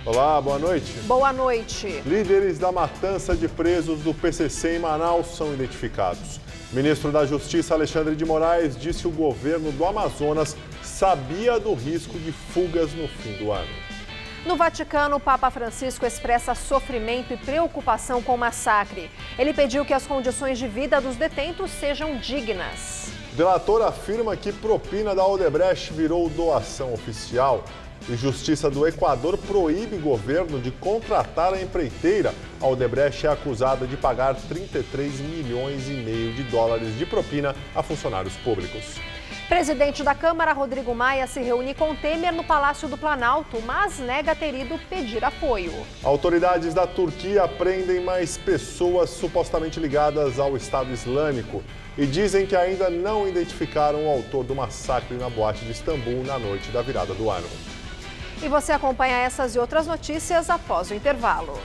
Olá, boa noite. Boa noite. Líderes da matança de presos do PCC em Manaus são identificados. O ministro da Justiça, Alexandre de Moraes, disse que o governo do Amazonas sabia do risco de fugas no fim do ano. No Vaticano, o Papa Francisco expressa sofrimento e preocupação com o massacre. Ele pediu que as condições de vida dos detentos sejam dignas. O delator afirma que propina da Odebrecht virou doação oficial. E Justiça do Equador proíbe governo de contratar a empreiteira. A Odebrecht é acusada de pagar 33 milhões e meio de dólares de propina a funcionários públicos. Presidente da Câmara, Rodrigo Maia, se reúne com Temer no Palácio do Planalto, mas nega ter ido pedir apoio. Autoridades da Turquia prendem mais pessoas supostamente ligadas ao Estado Islâmico e dizem que ainda não identificaram o autor do massacre na boate de Istambul na noite da virada do ano. E você acompanha essas e outras notícias após o intervalo.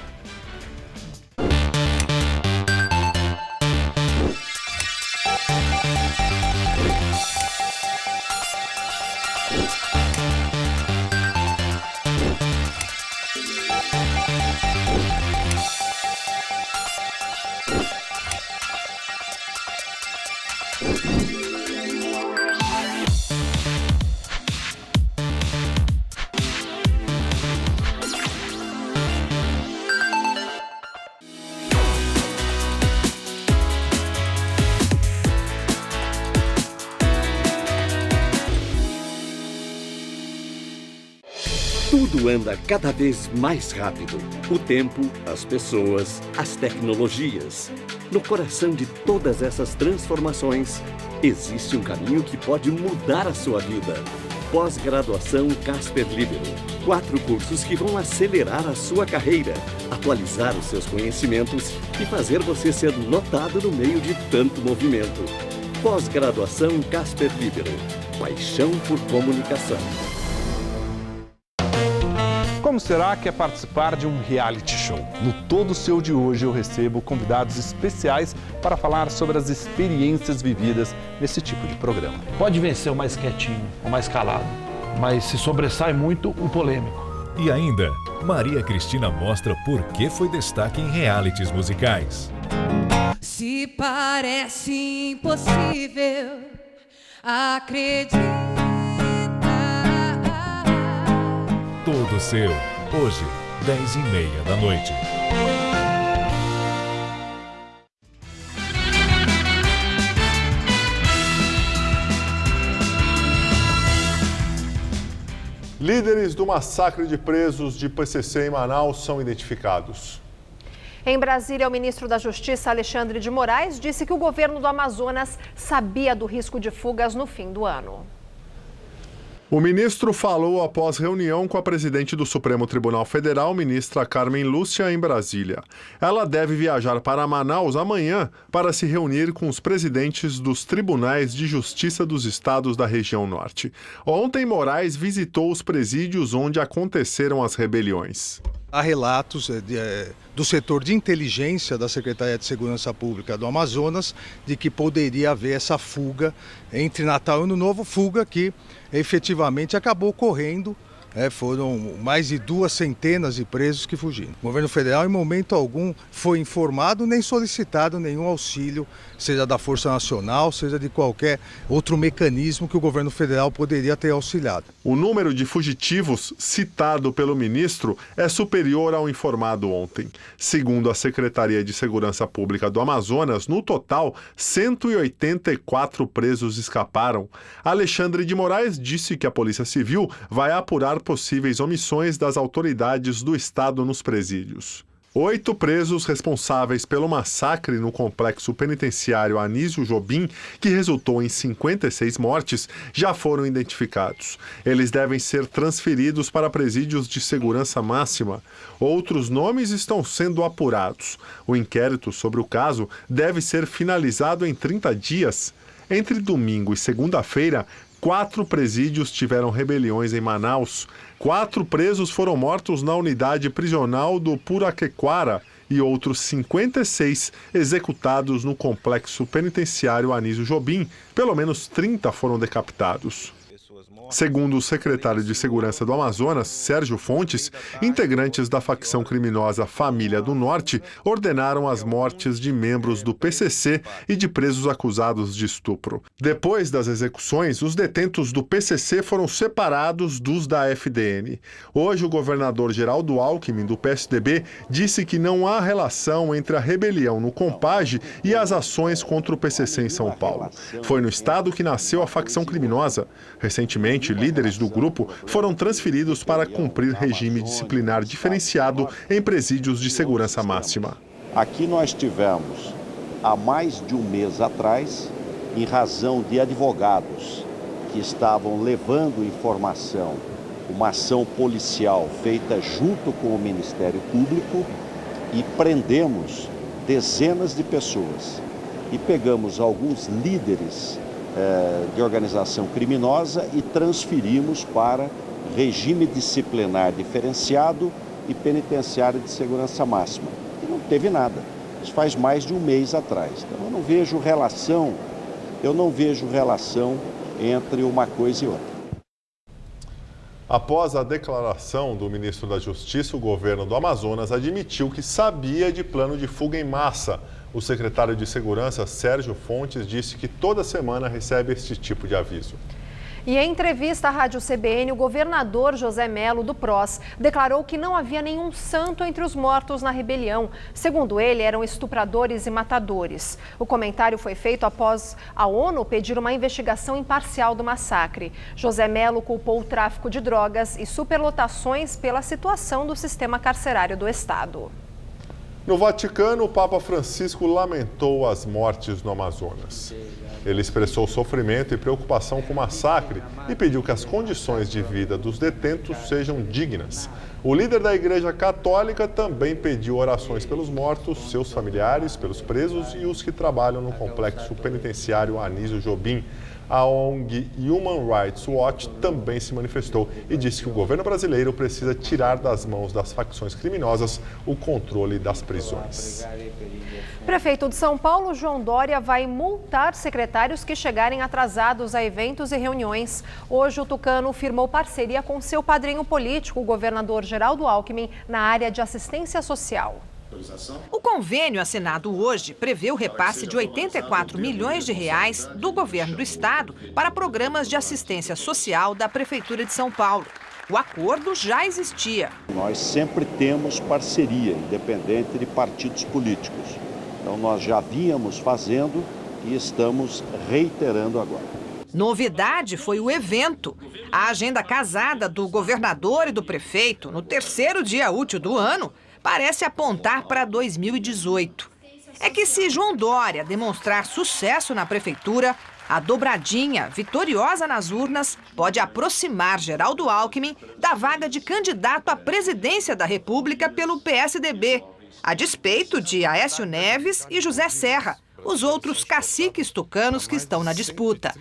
Tudo anda cada vez mais rápido. O tempo, as pessoas, as tecnologias. No coração de todas essas transformações, existe um caminho que pode mudar a sua vida. Pós-graduação Casper Libero. 4 cursos que vão acelerar a sua carreira, atualizar os seus conhecimentos e fazer você ser notado no meio de tanto movimento. Pós-graduação Casper Libero. Paixão por comunicação. Como será que é participar de um reality show? No Todo Seu de hoje eu recebo convidados especiais para falar sobre as experiências vividas nesse tipo de programa. Pode vencer o mais quietinho, o mais calado, mas se sobressai muito o polêmico. E ainda, Maria Cristina mostra por que foi destaque em realities musicais. Se parece impossível, acredita. Todo Seu, hoje, 10h30 da noite. Líderes do massacre de presos de PCC em Manaus são identificados. Em Brasília, o ministro da Justiça, Alexandre de Moraes, disse que o governo do Amazonas sabia do risco de fugas no fim do ano. O ministro falou após reunião com a presidente do Supremo Tribunal Federal, ministra Carmen Lúcia, em Brasília. Ela deve viajar para Manaus amanhã para se reunir com os presidentes dos tribunais de justiça dos estados da região norte. Ontem, Moraes visitou os presídios onde aconteceram as rebeliões. Há relatos do setor de inteligência da Secretaria de Segurança Pública do Amazonas de que poderia haver essa fuga entre Natal e Ano Novo, fuga que efetivamente acabou ocorrendo. Foram mais de 200 de presos que fugiram. O governo federal, em momento algum, foi informado nem solicitado nenhum auxílio, seja da Força Nacional, seja de qualquer outro mecanismo que o governo federal poderia ter auxiliado. O número de fugitivos citado pelo ministro é superior ao informado ontem. Segundo a Secretaria de Segurança Pública do Amazonas, no total, 184 presos escaparam. Alexandre de Moraes disse que a Polícia Civil vai apurar possíveis omissões das autoridades do Estado nos presídios. 8 presos responsáveis pelo massacre no complexo penitenciário Anísio Jobim, que resultou em 56 mortes, já foram identificados. Eles devem ser transferidos para presídios de segurança máxima. Outros nomes estão sendo apurados. O inquérito sobre o caso deve ser finalizado em 30 dias. Entre domingo e segunda-feira, 4 presídios tiveram rebeliões em Manaus. 4 presos foram mortos na unidade prisional do Puraquequara e outros 56 executados no complexo penitenciário Anísio Jobim. Pelo menos 30 foram decapitados. Segundo o secretário de Segurança do Amazonas, Sérgio Fontes, integrantes da facção criminosa Família do Norte ordenaram as mortes de membros do PCC e de presos acusados de estupro. Depois das execuções, os detentos do PCC foram separados dos da FDN. Hoje, o governador Geraldo Alckmin, do PSDB, disse que não há relação entre a rebelião no Compage e as ações contra o PCC em São Paulo. Foi no estado que nasceu a facção criminosa. Recentemente, líderes do grupo foram transferidos para cumprir regime disciplinar diferenciado em presídios de segurança máxima. Aqui nós tivemos, há mais de um mês atrás, em razão de advogados que estavam levando informação, uma ação policial feita junto com o Ministério Público, e prendemos dezenas de pessoas. E pegamos alguns líderes de organização criminosa e transferimos para regime disciplinar diferenciado e penitenciário de segurança máxima. E não teve nada. Isso faz mais de um mês atrás. Então eu não vejo relação entre uma coisa e outra. Após a declaração do ministro da Justiça, o governo do Amazonas admitiu que sabia de plano de fuga em massa. O secretário de Segurança, Sérgio Fontes, disse que toda semana recebe esse tipo de aviso. E em entrevista à Rádio CBN, o governador José Melo, do PROS, declarou que não havia nenhum santo entre os mortos na rebelião. Segundo ele, eram estupradores e matadores. O comentário foi feito após a ONU pedir uma investigação imparcial do massacre. José Melo culpou o tráfico de drogas e superlotações pela situação do sistema carcerário do estado. No Vaticano, o Papa Francisco lamentou as mortes no Amazonas. Ele expressou sofrimento e preocupação com o massacre e pediu que as condições de vida dos detentos sejam dignas. O líder da Igreja Católica também pediu orações pelos mortos, seus familiares, pelos presos e os que trabalham no complexo penitenciário Anísio Jobim. A ONG Human Rights Watch também se manifestou e disse que o governo brasileiro precisa tirar das mãos das facções criminosas o controle das prisões. Prefeito de São Paulo, João Dória, vai multar secretários que chegarem atrasados a eventos e reuniões. Hoje, o tucano firmou parceria com seu padrinho político, o governador Geraldo Alckmin, na área de assistência social. O convênio assinado hoje prevê o repasse de 84 milhões de reais do governo do estado para programas de assistência social da Prefeitura de São Paulo. O acordo já existia. Nós sempre temos parceria, independente de partidos políticos. Então nós já vínhamos fazendo e estamos reiterando agora. Novidade foi o evento. A agenda casada do governador e do prefeito, no terceiro dia útil do ano, parece apontar para 2018. É que se João Dória demonstrar sucesso na prefeitura, a dobradinha, vitoriosa nas urnas, pode aproximar Geraldo Alckmin da vaga de candidato à presidência da República pelo PSDB, a despeito de Aécio Neves e José Serra, os outros caciques tucanos que estão na disputa.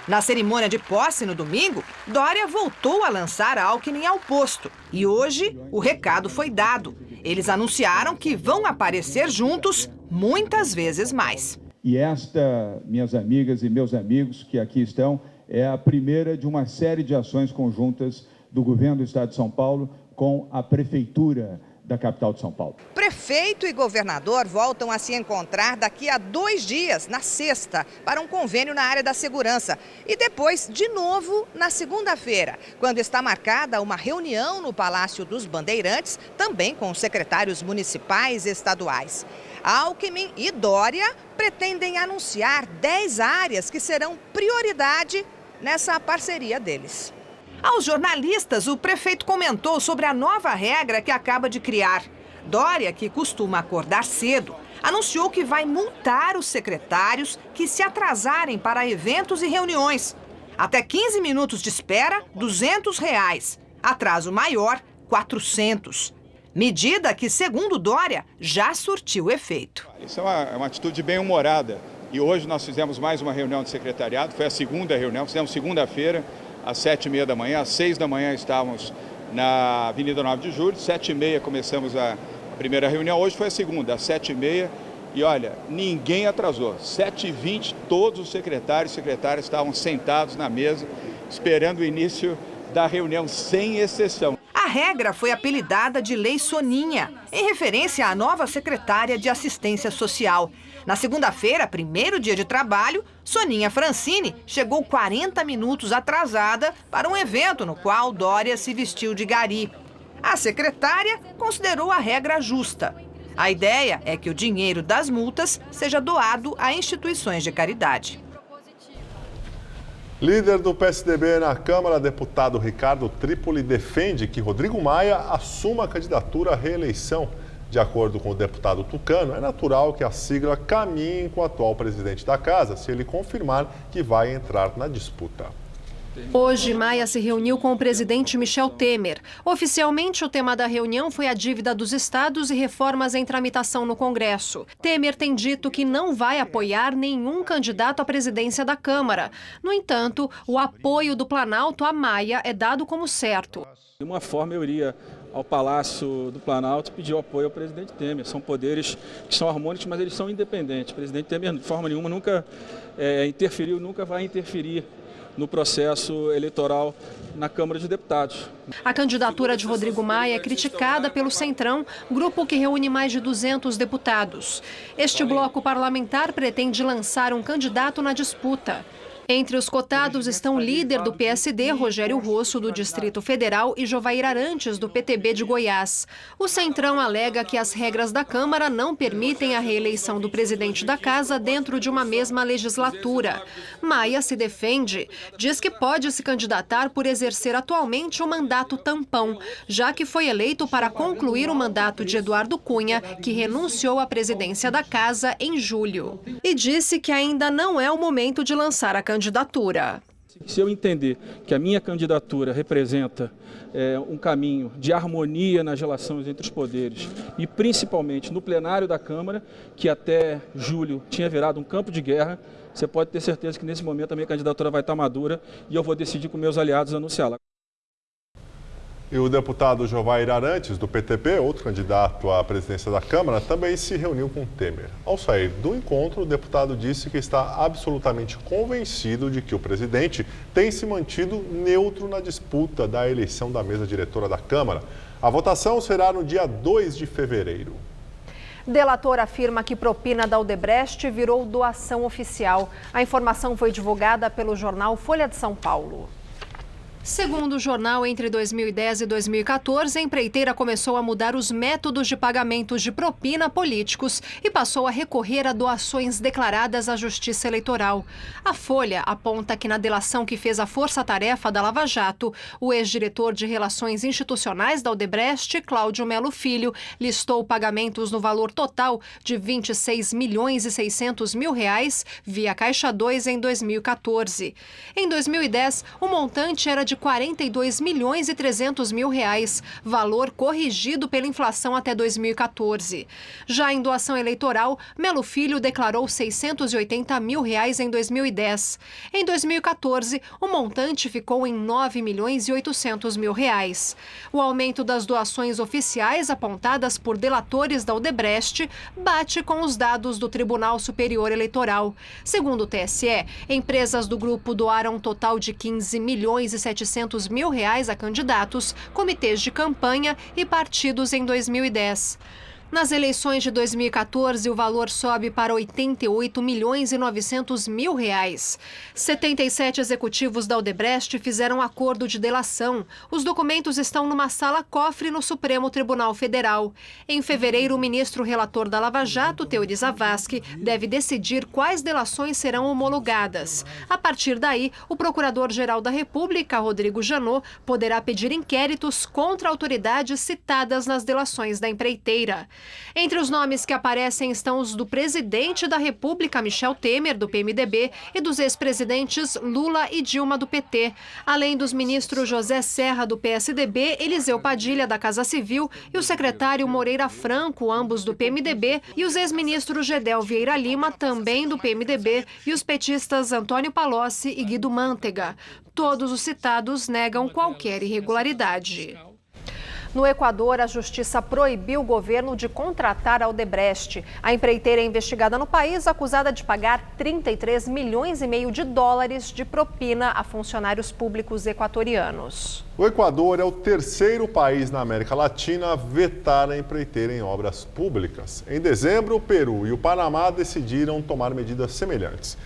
Na cerimônia de posse no domingo, Dória voltou a lançar Alckmin ao posto. E hoje, o recado foi dado. Eles anunciaram que vão aparecer juntos muitas vezes mais. E esta, minhas amigas e meus amigos que aqui estão, é a primeira de uma série de ações conjuntas do governo do estado de São Paulo com a prefeitura da capital de São Paulo. Prefeito e governador voltam a se encontrar daqui a 2 dias, na sexta, para um convênio na área da segurança. E depois, de novo, na segunda-feira, quando está marcada uma reunião no Palácio dos Bandeirantes, também com os secretários municipais e estaduais. Alckmin e Dória pretendem anunciar 10 áreas que serão prioridade nessa parceria deles. Aos jornalistas, o prefeito comentou sobre a nova regra que acaba de criar. Dória, que costuma acordar cedo, anunciou que vai multar os secretários que se atrasarem para eventos e reuniões. Até 15 minutos de espera, R$ 200. Atraso maior, 400. Medida que, segundo Dória, já surtiu efeito. Isso é uma atitude bem humorada. E hoje nós fizemos mais uma reunião de secretariado, foi a segunda reunião, fizemos segunda-feira, às 7h30 da manhã, às 6 da manhã estávamos na Avenida 9 de Julho, 7h30 começamos a primeira reunião, hoje foi a segunda, às 7h30, e olha, ninguém atrasou, 7h20 todos os secretários e secretárias estavam sentados na mesa esperando o início da reunião, sem exceção. A regra foi apelidada de Lei Soninha, em referência à nova secretária de Assistência Social. Na segunda-feira, primeiro dia de trabalho, Soninha Francini chegou 40 minutos atrasada para um evento no qual Dória se vestiu de gari. A secretária considerou a regra justa. A ideia é que o dinheiro das multas seja doado a instituições de caridade. Líder do PSDB na Câmara, deputado Ricardo Trípoli, defende que Rodrigo Maia assuma a candidatura à reeleição. De acordo com o deputado tucano, é natural que a sigla caminhe com o atual presidente da casa, se ele confirmar que vai entrar na disputa. Hoje, Maia se reuniu com o presidente Michel Temer. Oficialmente, o tema da reunião foi a dívida dos estados e reformas em tramitação no Congresso. Temer tem dito que não vai apoiar nenhum candidato à presidência da Câmara. No entanto, o apoio do Planalto a Maia é dado como certo. De uma forma, eu iria ao Palácio do Planalto pedir o apoio ao presidente Temer. São poderes que são harmônicos, mas eles são independentes. O presidente Temer, de forma nenhuma, nunca interferiu, nunca vai interferir no processo eleitoral na Câmara de Deputados. A candidatura de Rodrigo Maia é criticada pelo Centrão, grupo que reúne mais de 200 deputados. Este bloco parlamentar pretende lançar um candidato na disputa. Entre os cotados estão o líder do PSD, Rogério Rosso, do Distrito Federal, e Jovair Arantes, do PTB de Goiás. O Centrão alega que as regras da Câmara não permitem a reeleição do presidente da casa dentro de uma mesma legislatura. Maia se defende, diz que pode se candidatar por exercer atualmente o mandato tampão, já que foi eleito para concluir o mandato de Eduardo Cunha, que renunciou à presidência da casa em julho. E disse que ainda não é o momento de lançar a candidatura. Se eu entender que a minha candidatura representa um caminho de harmonia nas relações entre os poderes e principalmente no plenário da Câmara, que até julho tinha virado um campo de guerra, você pode ter certeza que nesse momento a minha candidatura vai estar madura e eu vou decidir com meus aliados anunciá-la. E o deputado Jovair Arantes, do PTB, outro candidato à presidência da Câmara, também se reuniu com Temer. Ao sair do encontro, o deputado disse que está absolutamente convencido de que o presidente tem se mantido neutro na disputa da eleição da mesa diretora da Câmara. A votação será no dia 2 de fevereiro. Delator afirma que propina da Odebrecht virou doação oficial. A informação foi divulgada pelo jornal Folha de São Paulo. Segundo o jornal, entre 2010 e 2014, a empreiteira começou a mudar os métodos de pagamentos de propina a políticos e passou a recorrer a doações declaradas à Justiça Eleitoral. A Folha aponta que na delação que fez a Força-Tarefa da Lava Jato, o ex-diretor de Relações Institucionais da Odebrecht, Cláudio Melo Filho, listou pagamentos no valor total de R$ 26.600.000 via Caixa 2 em 2014. Em 2010, o montante era de R$ 42.300.000, valor corrigido pela inflação até 2014. Já em doação eleitoral, Melo Filho declarou R$ 680.000 em 2010. Em 2014, o montante ficou em R$ 9.800.000. O aumento das doações oficiais apontadas por delatores da Odebrecht bate com os dados do Tribunal Superior Eleitoral. Segundo o TSE, empresas do grupo doaram um total de R$ 15.700.000 a candidatos, comitês de campanha e partidos em 2010. Nas eleições de 2014, o valor sobe para R$ 88.900.000. 77 executivos da Odebrecht fizeram acordo de delação. Os documentos estão numa sala-cofre no Supremo Tribunal Federal. Em fevereiro, o ministro relator da Lava Jato, Teori Zavascki, deve decidir quais delações serão homologadas. A partir daí, o Procurador-Geral da República, Rodrigo Janot, poderá pedir inquéritos contra autoridades citadas nas delações da empreiteira. Entre os nomes que aparecem estão os do presidente da República, Michel Temer, do PMDB, e dos ex-presidentes Lula e Dilma, do PT, além dos ministros José Serra, do PSDB, Eliseu Padilha, da Casa Civil, e o secretário Moreira Franco, ambos do PMDB, e os ex-ministros Gedel Vieira Lima, também do PMDB, e os petistas Antônio Palocci e Guido Mantega. Todos os citados negam qualquer irregularidade. No Equador, a justiça proibiu o governo de contratar a Odebrecht. A empreiteira é investigada no país, acusada de pagar 33 milhões e meio de dólares de propina a funcionários públicos equatorianos. O Equador é o terceiro país na América Latina a vetar a empreiteira em obras públicas. Em dezembro, o Peru e o Panamá decidiram tomar medidas semelhantes.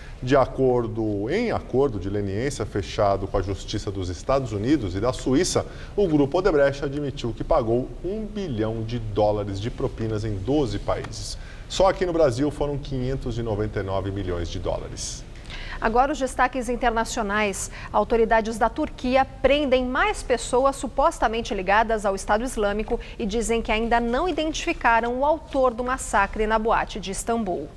Em acordo de leniência fechado com a Justiça dos Estados Unidos e da Suíça, o grupo Odebrecht admitiu que pagou $1 bilhão de propinas em 12 países. Só aqui no Brasil foram 599 milhões de dólares. Agora os destaques internacionais. Autoridades da Turquia prendem mais pessoas supostamente ligadas ao Estado Islâmico e dizem que ainda não identificaram o autor do massacre na boate de Istambul.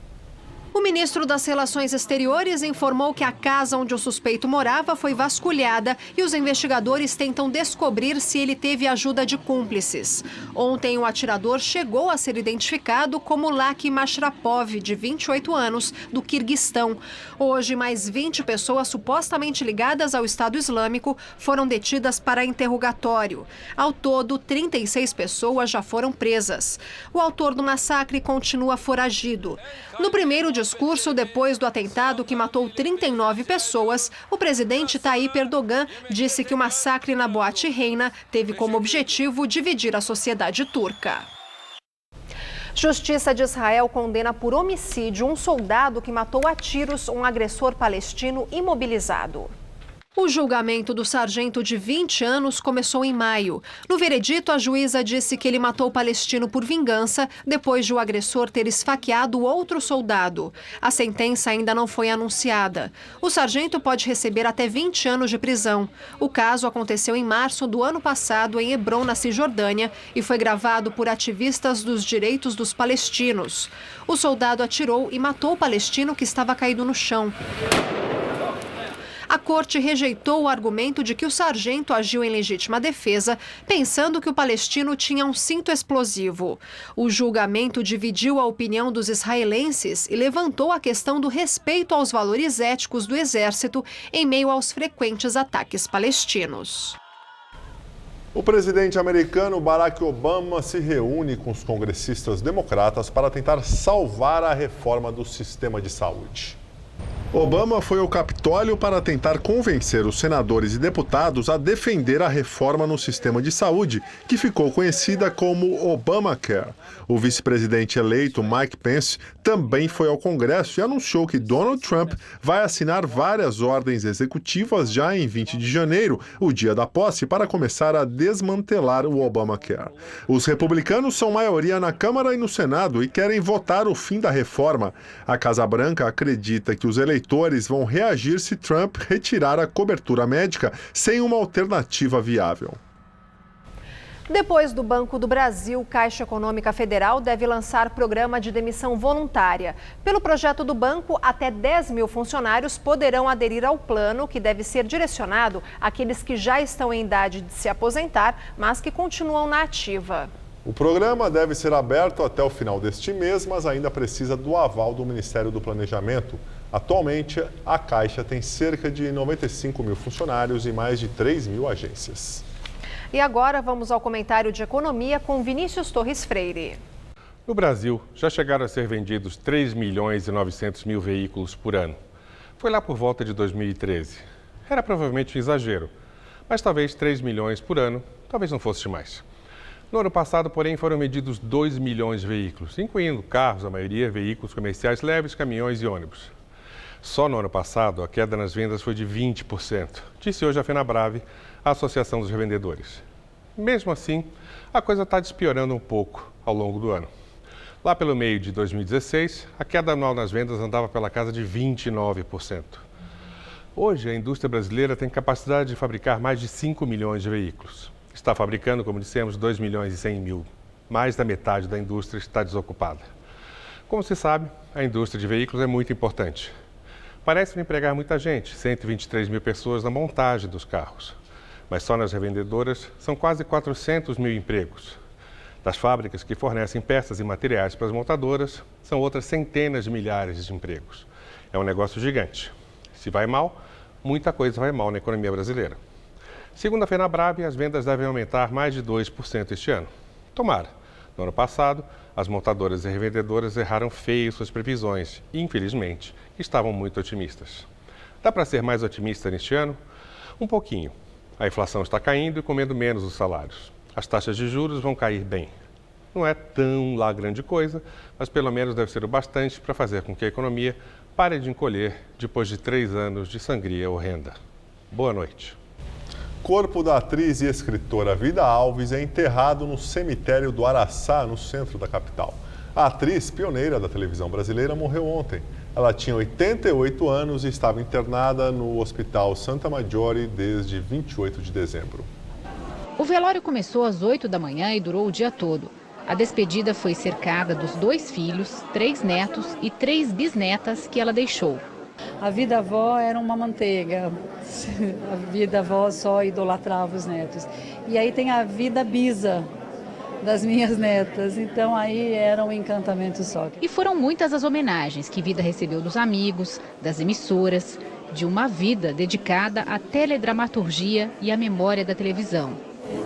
O ministro das Relações Exteriores informou que a casa onde o suspeito morava foi vasculhada e os investigadores tentam descobrir se ele teve ajuda de cúmplices. Ontem, o atirador chegou a ser identificado como Laki Mashrapov, de 28 anos, do Quirguistão. Hoje, mais 20 pessoas supostamente ligadas ao Estado Islâmico foram detidas para interrogatório. Ao todo, 36 pessoas já foram presas. O autor do massacre continua foragido. No primeiro discurso, depois do atentado que matou 39 pessoas, o presidente Tayyip Erdogan disse que o massacre na Boate Reina teve como objetivo dividir a sociedade turca. Justiça de Israel condena por homicídio um soldado que matou a tiros um agressor palestino imobilizado. O julgamento do sargento de 20 anos começou em maio. No veredito, a juíza disse que ele matou o palestino por vingança, depois de o agressor ter esfaqueado outro soldado. A sentença ainda não foi anunciada. O sargento pode receber até 20 anos de prisão. O caso aconteceu em março do ano passado em Hebrom, na Cisjordânia, e foi gravado por ativistas dos direitos dos palestinos. O soldado atirou e matou o palestino que estava caído no chão. A corte rejeitou o argumento de que o sargento agiu em legítima defesa, pensando que o palestino tinha um cinto explosivo. O julgamento dividiu a opinião dos israelenses e levantou a questão do respeito aos valores éticos do exército em meio aos frequentes ataques palestinos. O presidente americano Barack Obama se reúne com os congressistas democratas para tentar salvar a reforma do sistema de saúde. Obama foi ao Capitólio para tentar convencer os senadores e deputados a defender a reforma no sistema de saúde, que ficou conhecida como Obamacare. O vice-presidente eleito Mike Pence também foi ao Congresso e anunciou que Donald Trump vai assinar várias ordens executivas já em 20 de janeiro, o dia da posse, para começar a desmantelar o Obamacare. Os republicanos são maioria na Câmara e no Senado e querem votar o fim da reforma. A Casa Branca acredita que os eleitores vão reagir se Trump retirar a cobertura médica sem uma alternativa viável. Depois do Banco do Brasil, Caixa Econômica Federal deve lançar programa de demissão voluntária. Pelo projeto do banco, até 10 mil funcionários poderão aderir ao plano, que deve ser direcionado àqueles que já estão em idade de se aposentar, mas que continuam na ativa. O programa deve ser aberto até o final deste mês, mas ainda precisa do aval do Ministério do Planejamento. Atualmente, a Caixa tem cerca de 95 mil funcionários e mais de 3 mil agências. E agora vamos ao comentário de economia com Vinícius Torres Freire. No Brasil, já chegaram a ser vendidos 3 milhões e 900 mil veículos por ano. Foi lá por volta de 2013. Era provavelmente um exagero, mas talvez 3 milhões por ano, talvez não fosse demais. No ano passado, porém, foram vendidos 2 milhões de veículos, incluindo carros, a maioria veículos comerciais leves, caminhões e ônibus. Só no ano passado, a queda nas vendas foi de 20%, disse hoje a FenaBrave, a Associação dos Revendedores. Mesmo assim, a coisa está despiorando um pouco ao longo do ano. Lá pelo meio de 2016, a queda anual nas vendas andava pela casa de 29%. Hoje, a indústria brasileira tem capacidade de fabricar mais de 5 milhões de veículos. Está fabricando, como dissemos, 2 milhões e 100 mil. Mais da metade da indústria está desocupada. Como se sabe, a indústria de veículos é muito importante. Parece empregar muita gente, 123 mil pessoas na montagem dos carros. Mas só nas revendedoras são quase 400 mil empregos. Das fábricas que fornecem peças e materiais para as montadoras, são outras centenas de milhares de empregos. É um negócio gigante. Se vai mal, muita coisa vai mal na economia brasileira. Segundo a FenaBrave, as vendas devem aumentar mais de 2% este ano. Tomara. No ano passado, as montadoras e revendedoras erraram feio suas previsões e, infelizmente, estavam muito otimistas. Dá para ser mais otimista neste ano? Um pouquinho. A inflação está caindo e comendo menos os salários. As taxas de juros vão cair bem. Não é tão lá grande coisa, mas pelo menos deve ser o bastante para fazer com que a economia pare de encolher depois de 3 anos de sangria horrenda. Boa noite. Corpo da atriz e escritora Vida Alves é enterrado no cemitério do Araçá, no centro da capital. A atriz, pioneira da televisão brasileira, morreu ontem. Ela tinha 88 anos e estava internada no Hospital Santa Maggiore desde 28 de dezembro. O velório começou às 8 da manhã e durou o dia todo. A despedida foi cercada dos 2 filhos, 3 netos e 3 bisnetas que ela deixou. A vida avó era uma manteiga, a vida avó só idolatrava os netos. E aí tem a vida bisa das minhas netas, então aí era um encantamento só. E foram muitas as homenagens que Vida recebeu dos amigos, das emissoras, de uma vida dedicada à teledramaturgia e à memória da televisão.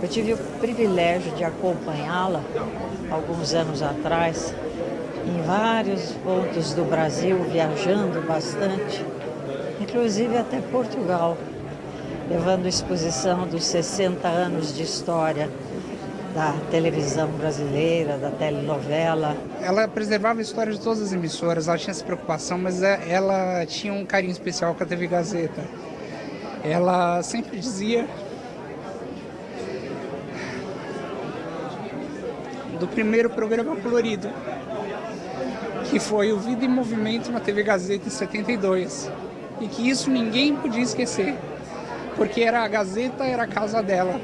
Eu tive o privilégio de acompanhá-la alguns anos atrás, em vários pontos do Brasil, viajando bastante, inclusive até Portugal, levando exposição dos 60 anos de história da televisão brasileira, da telenovela. Ela preservava a história de todas as emissoras, ela tinha essa preocupação, mas ela tinha um carinho especial com a TV Gazeta. Ela sempre dizia do primeiro programa colorido, que foi o Vida em Movimento na TV Gazeta em 72. E que isso ninguém podia esquecer, porque a Gazeta era a casa dela.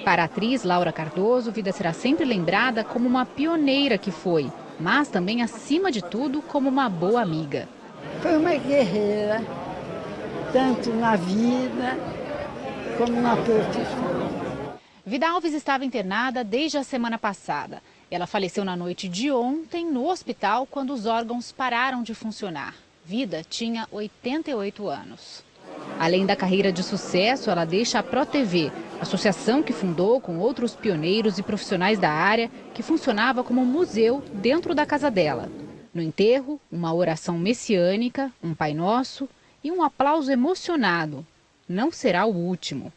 Para a atriz Laura Cardoso, Vida será sempre lembrada como uma pioneira que foi, mas também, acima de tudo, como uma boa amiga. Foi uma guerreira, tanto na vida como na profissão. Vida Alves estava internada desde a semana passada. Ela faleceu na noite de ontem no hospital quando os órgãos pararam de funcionar. Vida tinha 88 anos. Além da carreira de sucesso, ela deixa a ProTV, associação que fundou com outros pioneiros e profissionais da área, que funcionava como um museu dentro da casa dela. No enterro, uma oração messiânica, um Pai Nosso e um aplauso emocionado. Não será o último.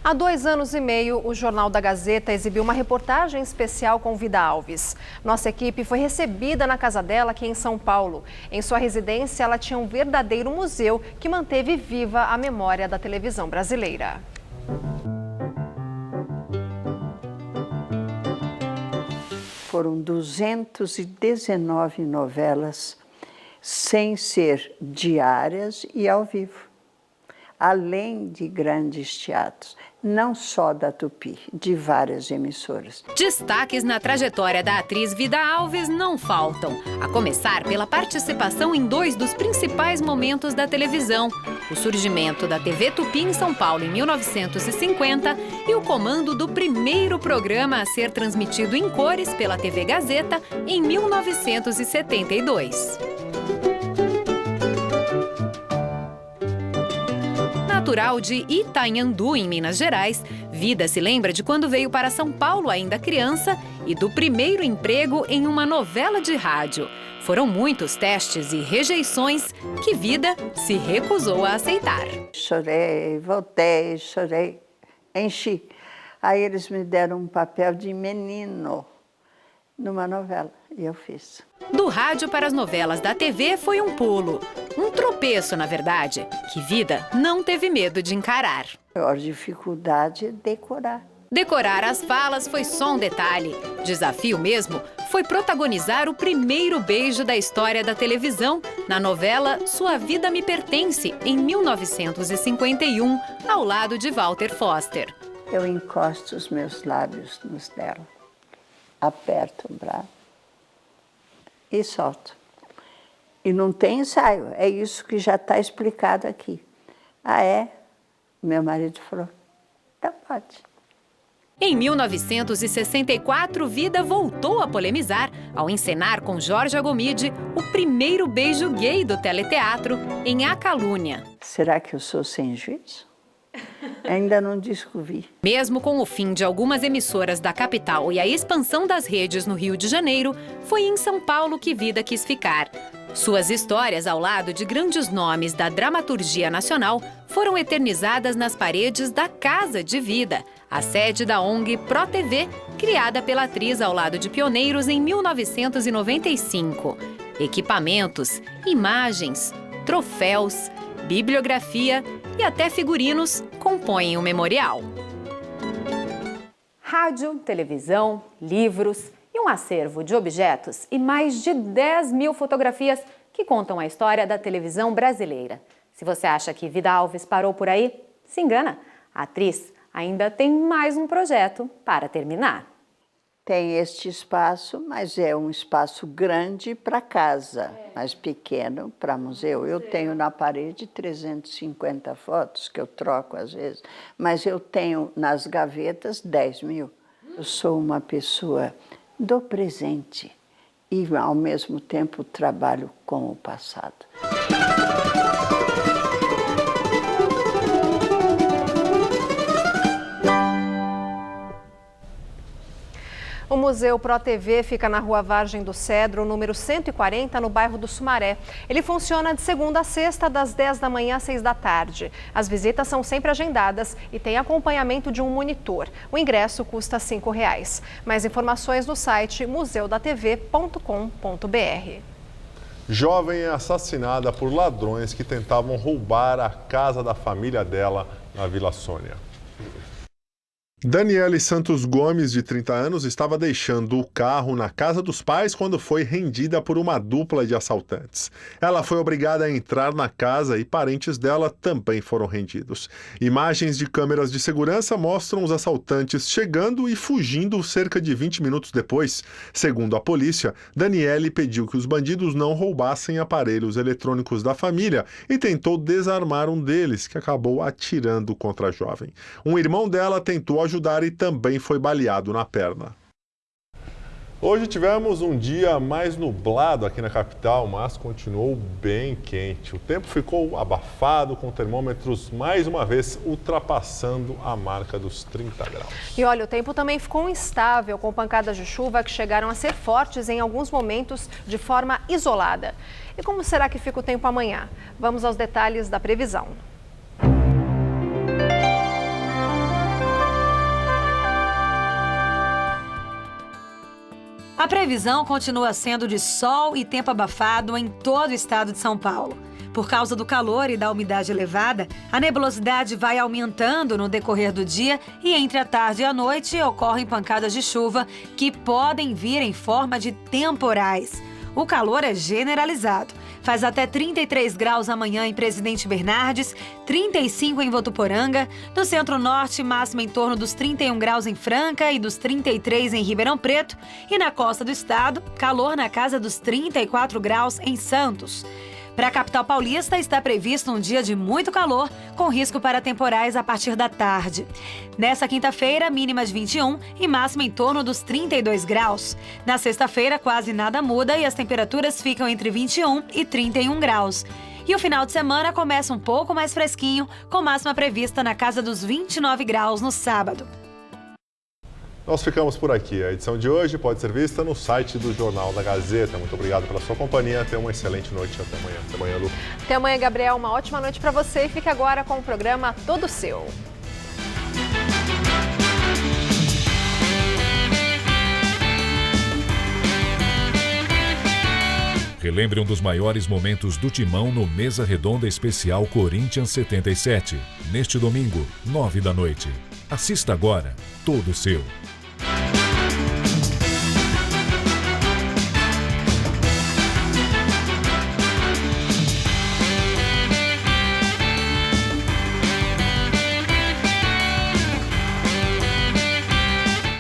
Há 2 anos e meio, o Jornal da Gazeta exibiu uma reportagem especial com Vida Alves. Nossa equipe foi recebida na casa dela aqui em São Paulo. Em sua residência, ela tinha um verdadeiro museu que manteve viva a memória da televisão brasileira. Foram 219 novelas, sem ser diárias e ao vivo, além de grandes teatros, não só da Tupi, de várias emissoras. Destaques na trajetória da atriz Vida Alves não faltam, a começar pela participação em 2 dos principais momentos da televisão: o surgimento da TV Tupi em São Paulo em 1950 e o comando do primeiro programa a ser transmitido em cores pela TV Gazeta em 1972. Natural de Itanhandu, em Minas Gerais, Vida se lembra de quando veio para São Paulo ainda criança e do primeiro emprego em uma novela de rádio. Foram muitos testes e rejeições que Vida se recusou a aceitar. Chorei, voltei, chorei, enchi. Aí eles me deram um papel de menino numa novela e eu fiz. Do rádio para as novelas da TV foi um pulo. Um tropeço, na verdade, que Vida não teve medo de encarar. A maior dificuldade é decorar. Decorar as falas foi só um detalhe. Desafio mesmo foi protagonizar o primeiro beijo da história da televisão na novela Sua Vida Me Pertence, em 1951, ao lado de Walter Foster. Eu encosto os meus lábios nos dela, aperto o braço e solto. E não tem ensaio, é isso que já está explicado aqui. Ah, é? Meu marido falou, então pode. Em 1964, Vida voltou a polemizar ao encenar com Jorge Agomide o primeiro beijo gay do teleteatro em A Calúnia. Será que eu sou sem juízo? Ainda não descobri. Mesmo com o fim de algumas emissoras da capital e a expansão das redes no Rio de Janeiro, foi em São Paulo que Vida quis ficar. Suas histórias, ao lado de grandes nomes da dramaturgia nacional, foram eternizadas nas paredes da Casa de Vida, a sede da ONG ProTV, criada pela atriz ao lado de pioneiros em 1995. Equipamentos, imagens, troféus, bibliografia e até figurinos compõem o memorial. Rádio, televisão, livros e um acervo de objetos e mais de 10 mil fotografias que contam a história da televisão brasileira. Se você acha que Vida Alves parou por aí, se engana. A atriz ainda tem mais um projeto para terminar. Tem este espaço, mas é um espaço grande para casa, mas pequeno para museu. Eu tenho na parede 350 fotos, que eu troco às vezes, mas eu tenho nas gavetas 10 mil. Eu sou uma pessoa do presente e, ao mesmo tempo, trabalho com o passado. O Museu ProTV fica na Rua Vargem do Cedro, número 140, no bairro do Sumaré. Ele funciona de segunda a sexta, das 10 da manhã às 6 da tarde. As visitas são sempre agendadas e tem acompanhamento de um monitor. O ingresso custa R$ 5,00. Mais informações no site museudatv.com.br. Jovem é assassinada por ladrões que tentavam roubar a casa da família dela na Vila Sônia. Daniele Santos Gomes, de 30 anos, estava deixando o carro na casa dos pais quando foi rendida por uma dupla de assaltantes. Ela foi obrigada a entrar na casa e parentes dela também foram rendidos. Imagens de câmeras de segurança mostram os assaltantes chegando e fugindo cerca de 20 minutos depois. Segundo a polícia, Daniele pediu que os bandidos não roubassem aparelhos eletrônicos da família e tentou desarmar um deles, que acabou atirando contra a jovem. Um irmão dela tentou ajudar e também foi baleado na perna. Hoje tivemos um dia mais nublado aqui na capital, mas continuou bem quente. O tempo ficou abafado, com termômetros mais uma vez ultrapassando a marca dos 30 graus. E olha, o tempo também ficou instável, com pancadas de chuva que chegaram a ser fortes em alguns momentos de forma isolada. E como será que fica o tempo amanhã? Vamos aos detalhes da previsão. A previsão continua sendo de sol e tempo abafado em todo o estado de São Paulo. Por causa do calor e da umidade elevada, a nebulosidade vai aumentando no decorrer do dia e entre a tarde e a noite ocorrem pancadas de chuva que podem vir em forma de temporais. O calor é generalizado. Faz até 33 graus amanhã em Presidente Bernardes, 35 em Votuporanga, no Centro-Norte máxima em torno dos 31 graus em Franca e dos 33 em Ribeirão Preto, e na costa do estado, calor na casa dos 34 graus em Santos. Para a capital paulista, está previsto um dia de muito calor, com risco para temporais a partir da tarde. Nessa quinta-feira, mínima de 21 e máxima em torno dos 32 graus. Na sexta-feira, quase nada muda e as temperaturas ficam entre 21 e 31 graus. E o final de semana começa um pouco mais fresquinho, com máxima prevista na casa dos 29 graus no sábado. Nós ficamos por aqui. A edição de hoje pode ser vista no site do Jornal da Gazeta. Muito obrigado pela sua companhia. Tenha uma excelente noite. Até amanhã. Até amanhã, Lu. Até amanhã, Gabriel. Uma ótima noite para você e fique agora com o programa Todo Seu. Relembre um dos maiores momentos do Timão no Mesa Redonda Especial Corinthians 77. Neste domingo, 9 da noite. Assista agora. Todo Seu.